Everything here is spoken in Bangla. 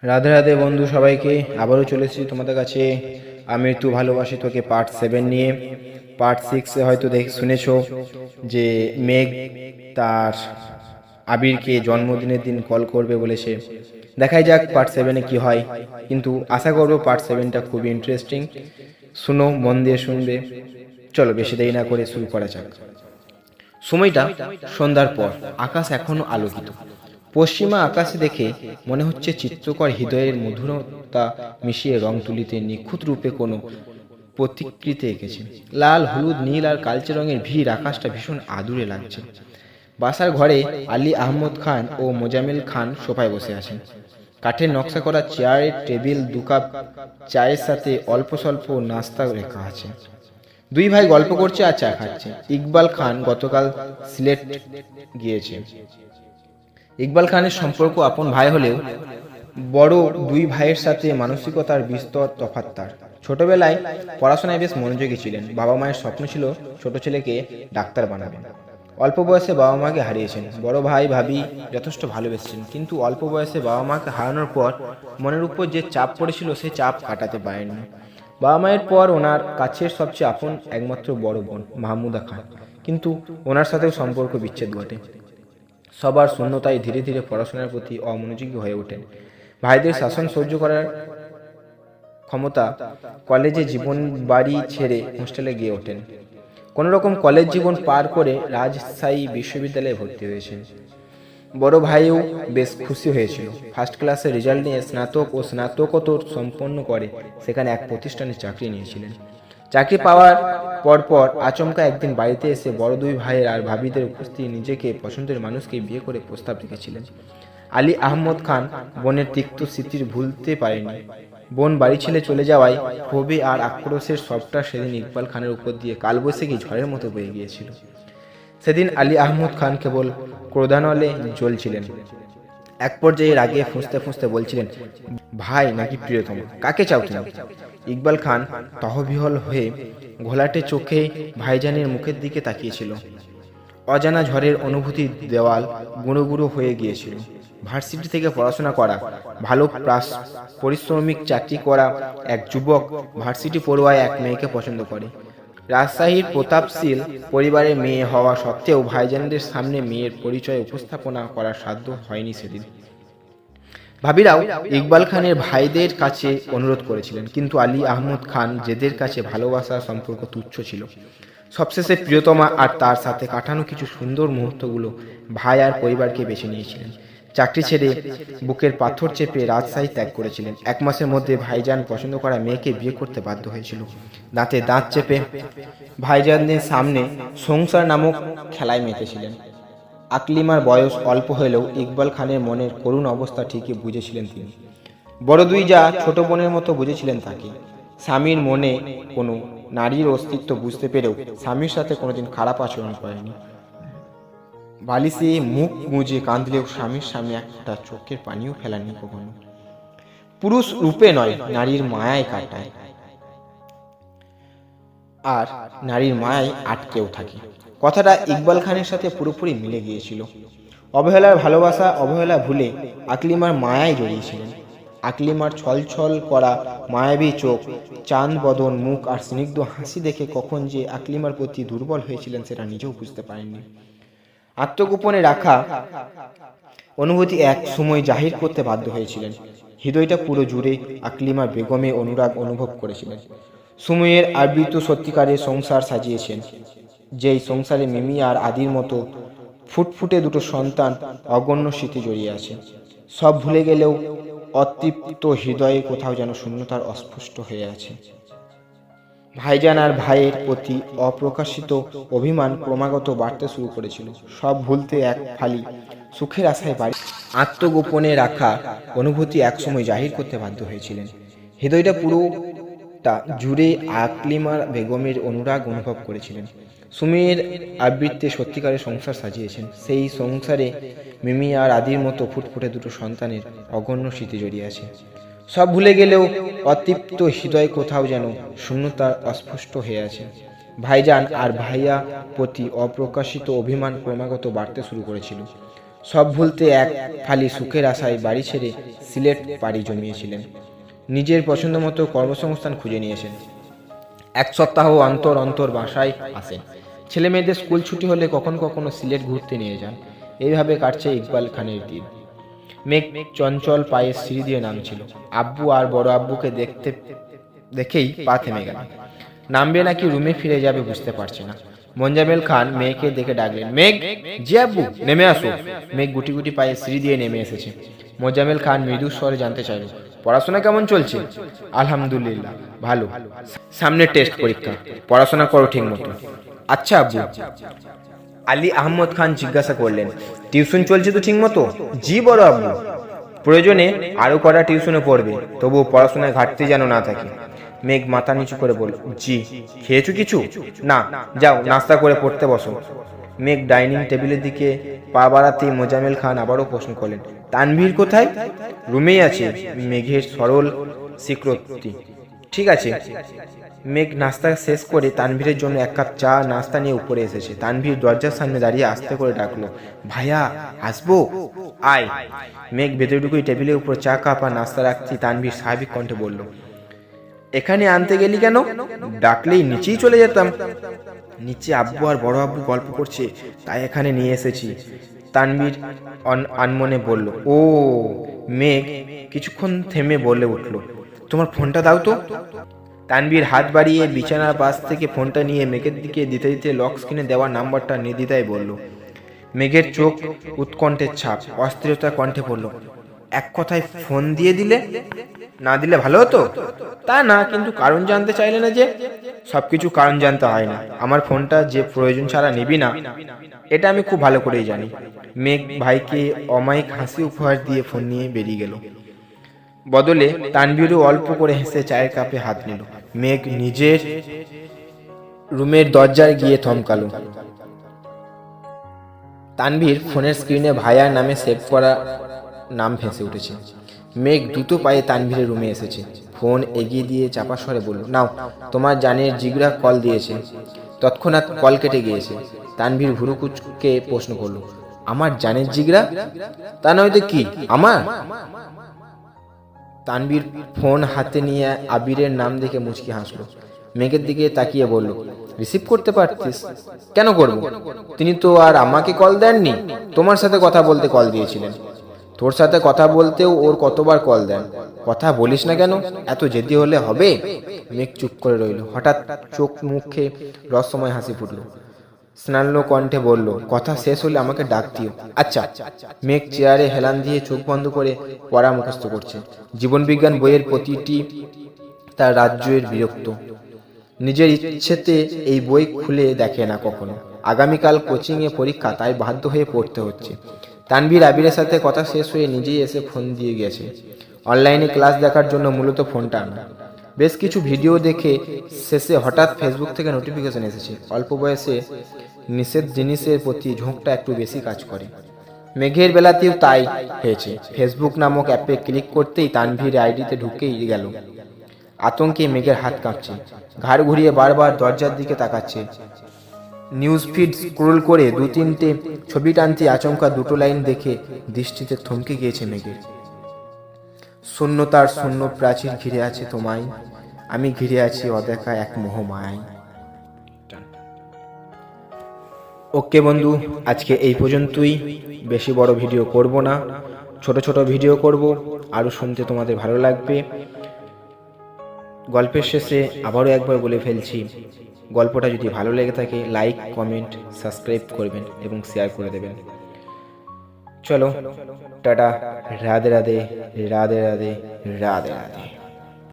রাধে রাধে বন্ধু সবাইকে, আবারও চলে এসেছি তোমাদের কাছে আমি তুই ভালোবাসি তোকে পার্ট 7 নিয়ে। পার্ট 6 হয়তো শুনেছো যে মেঘ তার আবিরকে জন্মদিনের দিন কল করবে বলেছে। দেখাই যাক পার্ট 7-এ কি হয়, কিন্তু আশা করবো পার্ট 7টা খুবই ইন্টারেস্টিং। শুনো, মন দিয়ে শুনবে। চলো বেশি দেরি না করে শুরু করা যাক। সময়টা সন্ধ্যার পর, আকাশ এখনো আলোকিত। পশ্চিমা আকাশে দেখে মনে হচ্ছে চিত্রকর হৃদয়ের মধুরতা মিশিয়ে রং তুলিতে নিখুঁত রূপে কোনো প্রতিকৃতি এঁকেছে। লাল, হলুদ, নীল আর কালচে রঙের ভিড় আকাশটা ভীষণ আদুরে লাগছে। বাসার ঘরে আলী আহমদ খান ও মোজামিল খান সোফায় বসে আছেন। কাঠের নকশা করা চেয়ারের টেবিল, 2 কাপ চায়ের সাথে অল্প স্বল্প নাস্তা রেখা আছে। দুই ভাই গল্প করছে আর চা খাচ্ছে। ইকবাল খান গতকাল সিলেট গিয়েছে। ইকবাল খানের সম্পর্ক আপন ভাই হলেও বড় দুই ভাইয়ের সাথে মানসিকতার বিস্তর তফাৎ তার। ছোটবেলায় পড়াশোনায় বেশ মনোযোগী ছিলেন। বাবা মায়ের স্বপ্ন ছিল ছোট ছেলেকে ডাক্তার বানাবেন। অল্প বয়সে বাবা মাকে হারিয়েছেন। বড় ভাই ভাবি যথেষ্ট ভালোবেসেছেন, কিন্তু অল্প বয়সে বাবা মাকে হারানোর পর মনের উপর যে চাপ পড়েছিল সে চাপ কাটাতে পারেননি। বাবা মায়ের পর ওনার কাছের সবচেয়ে আপন একমাত্র বড় বোন মাহমুদা খান, কিন্তু ওনার সাথেও সম্পর্ক বিচ্ছেদ ঘটে। সবার শূন্যতায় ধীরে ধীরে পড়াশোনার প্রতি অমনোযোগী হয়ে ওঠেন। ভাইদের শাসন সহ্য করার ক্ষমতা কলেজে জীবন বাড়ি ছেড়ে হোস্টেলে গিয়ে ওঠেন। কোনোরকম কলেজ জীবন পার করে রাজশাহী বিশ্ববিদ্যালয়ে ভর্তি হয়েছেন। বড় ভাইও বেশ খুশি হয়েছিল। ফার্স্ট ক্লাসের রেজাল্ট নিয়ে স্নাতক ও স্নাতকোত্তর সম্পন্ন করে সেখানে এক প্রতিষ্ঠানে চাকরি নিয়েছিলেন। চাকরি পাওয়ার পরপর আচমকা একদিন বাড়িতে এসে বড় দুই ভাইয়ের আর ভাবিদের উপস্থিতি নিজেকে পছন্দের মানুষকে বিয়ে করে প্রস্তাব রেখেছিলেন। আলী আহমদ খান বোনের তিক্ত স্মৃতির ভুলতে পারেনি। বোন বাড়ি ছেড়ে চলে যাওয়ায় ক্ষোভে আর আক্রোশের সবটা সেদিন ইকবাল খানের উপর দিয়ে কালবৈশাখী ঝড়ের মতো বয়ে গিয়েছিল। সেদিন আলী আহমদ খান কেবল ক্রোধানলে জ্বলছিলেন। এক পর্যায়ে রাগে ফুঁসতে ফুঁসতে বলছিলেন, ভাই নাকি প্রিয়তম, কাকে চাও তুমি? ইকবাল খান তহবিহল হয়ে ঘোলাটে চোখে ভাইজানের মুখের দিকে তাকিয়েছিল। অজানা ঝড়ের অনুভূতি দেওয়াল গুঁড়ো গুঁড়ো হয়ে গিয়েছিল। ভার্সিটি থেকে পড়াশোনা করা, ভালো পরিশ্রমিক চাকরি করা এক যুবক ভার্সিটি পড়ুয়ায় এক মেয়েকে পছন্দ করে। রাজশাহীর প্রতাপশীল পরিবারের মেয়ে হওয়া সত্ত্বেও ভাইজানদের সামনে মেয়ের পরিচয় উপস্থাপনা করার সাধ্য হয়নি সেদিন। ভাবিরাও ইকবাল খানের ভাইদের কাছে অনুরোধ করেছিলেন, কিন্তু আলী আহমদ খান জেদের কাছে ভালোবাসার সম্পর্ক তুচ্ছ ছিল। সবশেষে প্রিয়তমা আর তার সাথে কাটানো কিছু সুন্দর মুহূর্তগুলো ভাই আর পরিবারকে বেছে নিয়েছিলেন। চাকরি ছেড়ে বুকের পাথর চেপে রাজশাহী ত্যাগ করেছিলেন। 1 মাসের মধ্যে ভাইজান পছন্দ করা মেয়েকে বিয়ে করতে বাধ্য হয়েছিল। দাঁতে দাঁত চেপে ভাইজানদের সামনে সংসার নামক খেলায় মেতেছিলেন। আকলিমার বয়স অল্প হলেও ইকবাল খানের মনের করুণ অবস্থা ঠিকই বুঝেছিলেন তিনি। বড় দুই যা ছোট বোনের মতো বুঝেছিলেন তাকে। স্বামীর মনে কোনো নারীর অস্তিত্ব বুঝতে পেরেও স্বামীর সাথে কোনোদিন খারাপ আচরণ করেনি। বালিশে মুখ গুঁজে কাঁদলেও স্বামীর সামনে একটা চোখের পানিও ফেলানি কখনো। পুরুষ রূপে নয়, নারীর মায়ায় কাটায়, আর নারীর মায়ায় আটকেও থাকে। কথাটা ইকবাল খানের সাথে পুরোপুরি মিলে গিয়েছিল। অবহেলার ভালোবাসা অবহেলা ভুলে আকলিমার মায়ায় জড়িয়েছিলেন। আকলিমার ছলছল করা মায়াবী চোখ, চাঁদ বদন মুখ আর স্নিগ্ধ হাসি দেখে কখন যে আকলিমার প্রতি দুর্বল হয়েছিলেন সেটা নিজেও বুঝতে পারেননি। আত্মগোপনে রাখা অনুভূতি এক সময় জাহির করতে বাধ্য হয়েছিলেন। হৃদয়টা পুরো জুড়ে আকলিমা বেগমে অনুরাগ অনুভব করেছিলেন। সময়ের আবৃত সত্যিকারের সংসার সাজিয়েছেন, যেই সংসারে মিমি আর আদির মতো ফুটফুটে দুটো সন্তান, অগণ্য স্মৃতি জড়িয়ে আছে। সব ভুলে গেলেও অতৃপ্ত হৃদয়ে কোথাও যেন শূন্যতার অস্পষ্ট হয়ে আছে। ভাইজান আর ভাইয়ের প্রতি অপ্রকাশিত অভিমান ক্রমাগত বাড়তে শুরু করেছিল। সব ভুলতে এক ফালি সুখের আশায় বাড়ি আত্মগোপনে রাখা অনুভূতি একসময় জাহির করতে বাধ্য হয়েছিলেন। হৃদয়টা পুরোটা জুড়ে আকলিমার বেগমের অনুরাগ অনুভব করেছিলেন। সুমির আবৃত্তে সত্যিকারের সংসার সাজিয়েছেন। সেই সংসারে মিমি আর আদির মতো ফুটফুটে দুটো সন্তানের অগণ্য স্মৃতি জড়িয়ে আছে। সব ভুলে গেলেও অতৃপ্ত হৃদয় কোথাও যেন শূন্যতার অস্পষ্ট হয়ে আছে। ভাইজান আর ভাইয়া প্রতি অপ্রকাশিত অভিমান ক্রমাগত বাড়তে শুরু করেছিল। সব ভুলতে এক ফালি সুখের আশায় বাড়ি ছেড়ে সিলেট পাড়ি জমিয়েছিলেন। নিজের পছন্দ মতো কর্মসংস্থান খুঁজে নিয়েছেন। 1 সপ্তাহ অন্তর অন্তর বাসায় আসেন। ছেলে মেয়েদের স্কুল ছুটি হলে কখনো কখনো সিলেট ঘুরতে নিয়ে যান। এইভাবে কাটছে ইকবাল খানের দিন। মেঘ চঞ্চল পায়ে সিঁড়ি দিয়ে নামছিল। আব্বু আর বড় আব্বুকে দেখেই পা থেমে গেল। নামবে নাকি রুমে ফিরে যাবে বুঝতে পারছে না। মোজাম্মেল খান মেয়েকে দেখে ডাকলেন, মেঘ। জি আব্বু। নেমে আসো। মেঘ গুটি গুটি পায়ে সিঁড়ি দিয়ে নেমে এসেছে। মোজাম্মেল খান মৃদু স্বরে জানতে চাইল, পড়াশোনা কেমন চলছে? আলহামদুলিল্লাহ ভালো, সামনে টেস্ট পরীক্ষা, পড়াশোনা করো ঠিক মতো। আচ্ছা আব্বু। আলী আহমদ খান জিজ্ঞাসা করলেন, টিউশন চলছে তো ঠিক মতো? জি বড় আব্বু। প্রয়োজনে আরো কটা টিউশনে পড়বে, তবুও পড়াশোনায় ঘাটতি যেন না থাকে। মেঘ মাথা নিচু করে বলল, জি। খেয়েছো কিছু? না। যাও নাস্তা করে পড়তে বসো। মেঘ ডাইনিং টেবিলের দিকে পা বাড়াতেই মোজাম্মেল খান আবারও প্রশ্ন করলেন, তানভীর কোথায়? রুমেই আছে। মেঘের সরল স্বীকৃতি। ঠিক আছে। মেঘ নাস্তা শেষ করে তানভীরের জন্য 1 কাপ চা নাস্তা নিয়ে উপরে এসেছে। তানভীর দরজার সামনে দাঁড়িয়ে আস্তে করে ডাকলো, ভাইয়া আসবো? আয়। মেঘ ভেতরে ঢুকুই টেবিলের উপর চা কাপ আর নাস্তা রাখছি। তানভীর স্বাভাবিক কণ্ঠে বলল, এখানে আনতে গেলি কেন? ডাকলেই নিচেই চলে যেতাম। নিচে আব্বু আর বড় আব্বু গল্প করছে, তাই এখানে নিয়ে এসেছি। তানভীর আনমনে বলল। ও। মেঘ কিছুক্ষণ থেমে বলে উঠল, তোমার ফোনটা দাও তো। তানভীর হাত বাড়িয়ে বিছানার পাশ থেকে ফোনটা নিয়ে মেঘের দিকে দিতে দিতে লক স্ক্রিনে দেওয়া নাম্বারটা নির্দ্বিধায় বলল। মেঘের চোখ উৎকণ্ঠের ছাপ, অস্থিরতার কণ্ঠে বলল, এক কথায় ফোন দিয়ে দিলে? না দিলে ভালো হতো। তা না, কিন্তু কারণ জানতে চাইলে না যে? সবকিছু কারণ জানতে হয় না। আমার ফোনটা যে প্রয়োজন ছাড়া নিবি না, এটা আমি খুব ভালো করেই জানি। মেঘ ভাইকে অমায়িক হাসি উপহার দিয়ে ফোন নিয়ে বেরিয়ে গেল। বদলে তানভীরও অল্প করে হেসে চায়ের কাপে হাত নিল। মেঘ নিজের রুমের দরজায় গিয়ে থমকালো। তানভীর ফোনের স্ক্রিনে ভাইয়ার নামে সেভ করা নাম ভেসে উঠেছে। মেঘ দ্রুত পায়ে তানভীরের রুমে এসেছে। ফোন এগিয়ে দিয়ে চাপা স্বরে বলল, নাও, তোমার জানের জিগরা কল দিয়েছে। তৎক্ষণাৎ কল কেটে গিয়েছে। তানভীর ভুরু কুঁচকে প্রশ্ন করল, আমার জানের জিগরা? তা নয়তো কি আমার? তানভীর ফোন হাতে নিয়ে আবিরের নাম দেখে মুচকি হাসলো। মেঘের দিকে তাকিয়ে বলল, রিসিভ করতে পারতিস? কেন করব? তিনি তো আর আমাকে কল দেননি, তোমার সাথে কথা বলতে কল দিয়েছিলেন। তোর সাথে কথা বলতেও ওর কতবার কল দেন, কথা বলিস না কেন? এত জেদি হলে হবে? মেঘ চুপ করে রইল। হঠাৎ চোখ মুখে রহস্যময় হাসি ফুটল। স্নাল্য কণ্ঠে বলল, কথা শেষ হলে আমাকে ডাক দিও। আচ্ছা। মেঘ চেয়ারে হেলান দিয়ে চোখ বন্ধ করে পড়া মুখস্থ করছে। জীবনবিজ্ঞান বইয়ের প্রতিটি তার রাজ্যের বিরক্ত। নিজের ইচ্ছেতে এই বই খুলে দেখে না কখনো। আগামীকাল কোচিংয়ে পরীক্ষা, তাই বাধ্য হয়ে পড়তে হচ্ছে। তানভীর আবিরের সাথে কথা শেষ হয়ে নিজেই এসে ফোন দিয়ে গেছে। অনলাইনে ক্লাস দেখার জন্য মূলত ফোনটা আনা। বেশ কিছু ভিডিও দেখে শেষে হঠাৎ ফেসবুক থেকে নোটিফিকেশন এসেছে। অল্প বয়সে নিষেধ জিনিসের প্রতি ঝোঁকটা একটু বেশি কাজ করে। মেঘের বেলাতেও তাই হয়েছে। ফেসবুক নামক অ্যাপে ক্লিক করতেই তানভীর আইডিতে ঢুকেই গেল। আতঙ্কে মেঘের হাত কাঁপছে। ঘাড় ঘুরিয়ে বারবার দরজার দিকে তাকাচ্ছে। নিউজ ফিড স্ক্রোল করে 2-3টে ছবি টানতে আচমকা 2টো লাইন দেখে দৃষ্টিতে থমকে গিয়েছে মেঘের। শূন্যতার শূন্য প্রাচীর ঘিরে আছে তোমায়, আমি ঘিরে আছি অদেখা এক মোহমায়ায়। ওকে বন্ধু, আজকে এই পর্যন্তই। বেশি বড় ভিডিও করব না, ছোট ছোট ভিডিও করব, আরও শুনতে তোমাদের ভালো লাগবে। গল্পের শেষে আবারও একবার বলে ফেলছি, গল্পটা যদি ভালো লেগে থাকে লাইক, কমেন্ট, সাবস্ক্রাইব করবেন এবং শেয়ার করে দেবেন। চলো টাটা, রাধে রাধে, রাধে রাধে, রাধে রাধে।